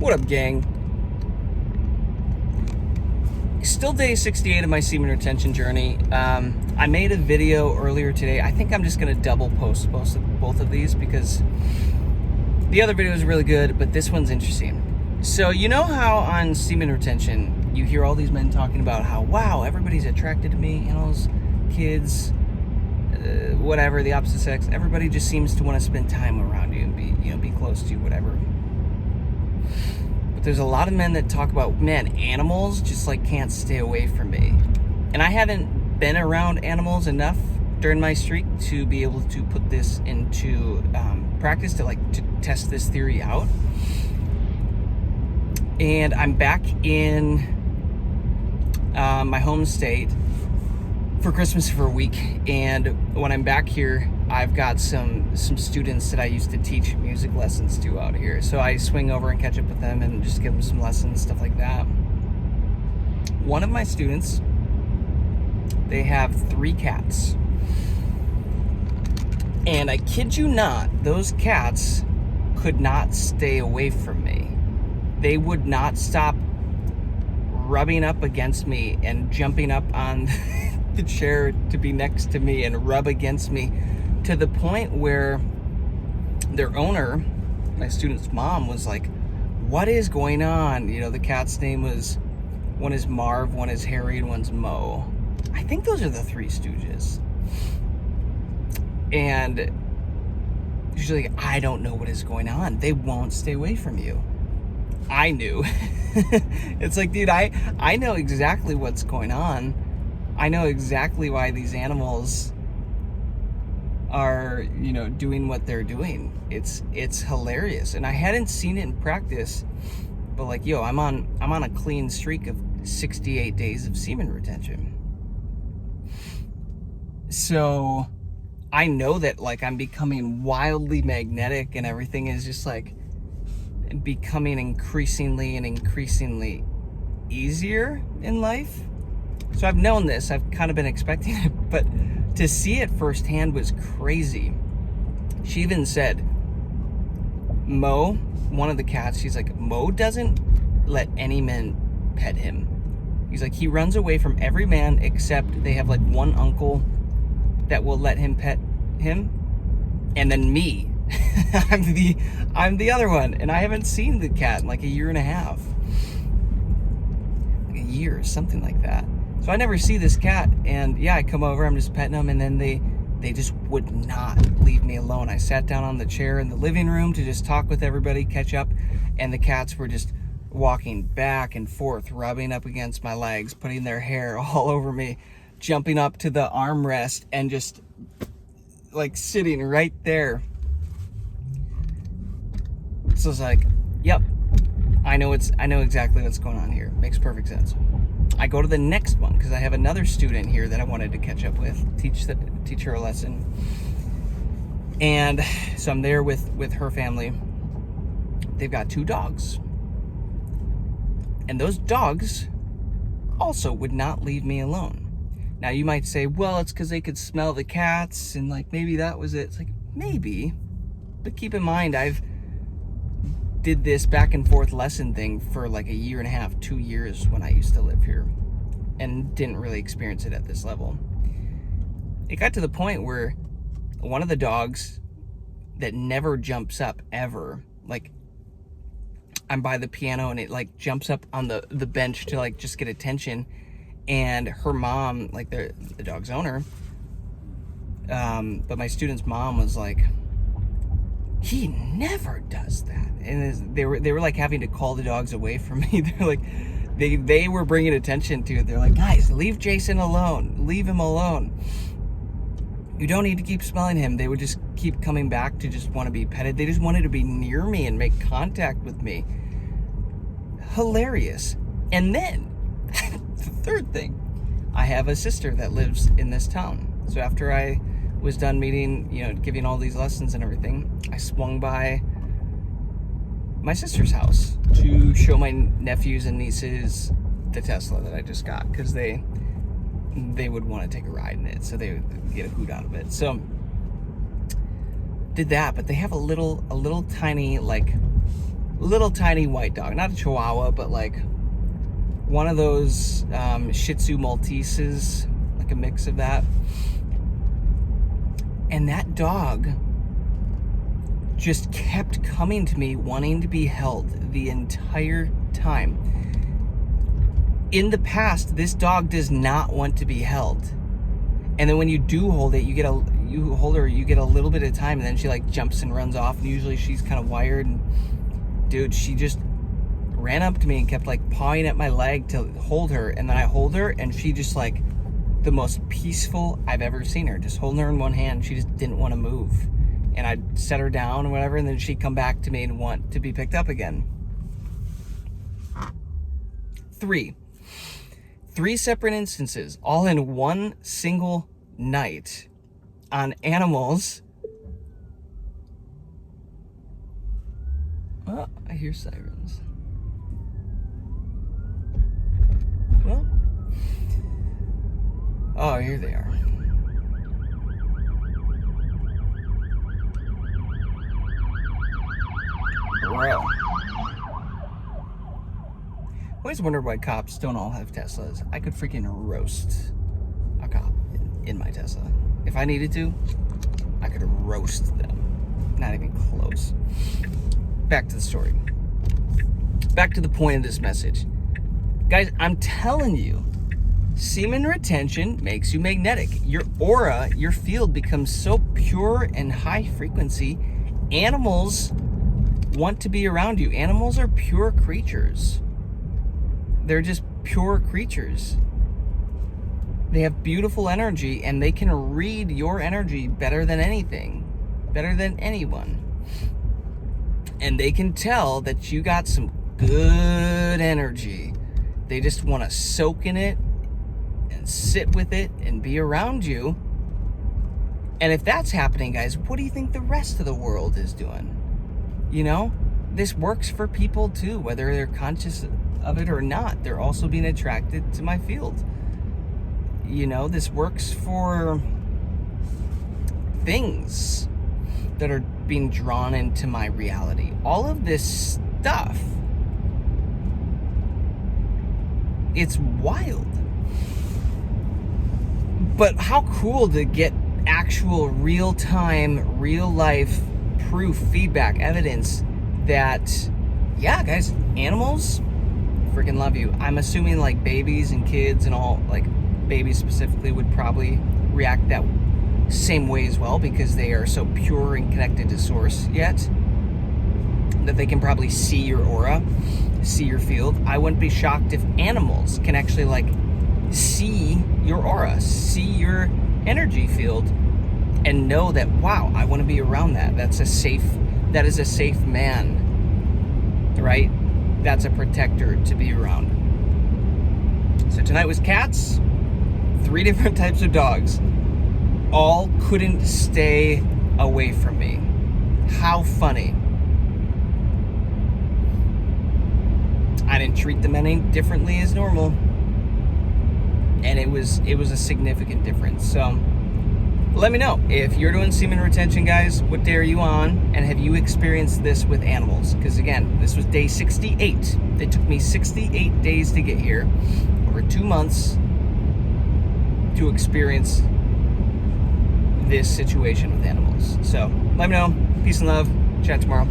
What up, gang? Still day 68 of my semen retention journey. I made a video earlier today. I think I'm just going to double post both of these because the other video is really good, but this one's interesting. So you know how on semen retention, you hear all these men talking about how, wow, everybody's attracted to me, animals, kids, whatever, the opposite sex. Everybody just seems to want to spend time around you and be close to you, whatever. But there's a lot of men that talk about, man, animals just like can't stay away from me. And I haven't been around animals enough during my streak to be able to put this into practice, to test this theory out. And I'm back in my home state for Christmas for a week, and when I'm back here, I've got some students that I used to teach music lessons to out here. So I swing over and catch up with them and just give them some lessons, stuff like that. One of my students, they have 3 cats. And I kid you not, those cats could not stay away from me. They would not stop rubbing up against me and jumping up on the chair to be next to me and rub against me, to the point where their owner, my student's mom, was like, what is going on? You know, the cat's name was, one is Marv, one is Harry, and one's Mo. I think those are the 3 Stooges. And she's like, I don't know what is going on. They won't stay away from you. I knew. It's like, dude, I know exactly what's going on. I know exactly why these animals are, doing what they're doing. It's hilarious. And I hadn't seen it in practice, but like, yo, I'm on a clean streak of 68 days of semen retention. So I know that I'm becoming wildly magnetic, and everything is just becoming increasingly easier in life. So I've known this, I've kind of been expecting it, but to see it firsthand was crazy. She even said, Mo, one of the cats, she's like, Mo doesn't let any man pet him. He's like, he runs away from every man except they have one uncle that will let him pet him, and then me. I'm the other one, and I haven't seen the cat in a year and a half. A year, something like that. So I never see this cat, and yeah, I come over, I'm just petting them, and then they just would not leave me alone. I sat down on the chair in the living room to just talk with everybody, catch up, and the cats were just walking back and forth, rubbing up against my legs, putting their hair all over me, jumping up to the armrest, and just sitting right there. So it's like, yep, I know exactly what's going on here. Makes perfect sense. I go to the next one because I have another student here that I wanted to catch up with, teach her a lesson. And so I'm there with her family. They've got 2 dogs. And those dogs also would not leave me alone. Now you might say, well, it's because they could smell the cats and maybe that was it. It's maybe, but keep in mind, I've did this back and forth lesson thing for a year and a half, 2 years when I used to live here, and didn't really experience it at this level. It got to the point where one of the dogs that never jumps up ever, I'm by the piano and it jumps up on the bench to just get attention, and her mom, the dog's owner, but my student's mom was like, he never does that. And they were having to call the dogs away from me. They're they were bringing attention to it. They're like, guys, leave Jason alone. Leave him alone. You don't need to keep smelling him. They would just keep coming back to just want to be petted. They just wanted to be near me and make contact with me. Hilarious. And then, the third thing, I have a sister that lives in this town. So after I was done meeting, giving all these lessons and everything, I swung by my sister's house to show my nephews and nieces the Tesla that I just got, because they would want to take a ride in it, so they would get a hoot out of it. So did that, but they have a little tiny little tiny white dog, not a Chihuahua, but like one of those Shih Tzu Malteses, like a mix of that. And that dog just kept coming to me wanting to be held the entire time. In the past, this dog does not want to be held. And then when you do hold it, you hold her, you get a little bit of time, and then she like jumps and runs off. And usually she's kind of wired. And dude, she just ran up to me and kept like pawing at my leg to hold her. And then I hold her, and she just like the most peaceful I've ever seen her. Just holding her in one hand, she just didn't want to move. And I'd set her down or whatever, and then she'd come back to me and want to be picked up again. Three separate instances, all in one single night, on animals. Oh, I hear sirens. Well, oh, here they are. Bro. I always wondered why cops don't all have Teslas. I could freaking roast a cop in my Tesla. If I needed to, I could roast them. Not even close. Back to the story. Back to the point of this message. Guys, I'm telling you, semen retention makes you magnetic. Your aura, your field becomes so pure and high frequency, animals want to be around you. Animals are pure creatures. They're just pure creatures. They have beautiful energy, and they can read your energy better than anything, better than anyone. And they can tell that you got some good energy. They just want to soak in it and sit with it and be around you. And if that's happening, guys, what do you think the rest of the world is doing? You know, this works for people too, whether they're conscious of it or not. They're also being attracted to my field. You know, this works for things that are being drawn into my reality. All of this stuff, it's wild. But how cool to get actual real-time, real-life proof, feedback, evidence that, yeah, guys, animals freaking love you. I'm assuming like babies and kids and all, like babies specifically, would probably react that same way as well, because they are so pure and connected to source yet that they can probably see your aura, see your field. I wouldn't be shocked if animals can actually like see your aura, see your energy field, and know that, wow, I want to be around that. That is a safe man, right? That's a protector to be around. So tonight was cats, 3 different types of dogs. All couldn't stay away from me. How funny. I didn't treat them any differently as normal. And it was a significant difference. So let me know if you're doing semen retention, guys. What day are you on? And have you experienced this with animals? Because again, this was day 68. It took me 68 days to get here, over 2 months, to experience this situation with animals. So let me know. Peace and love. Chat tomorrow.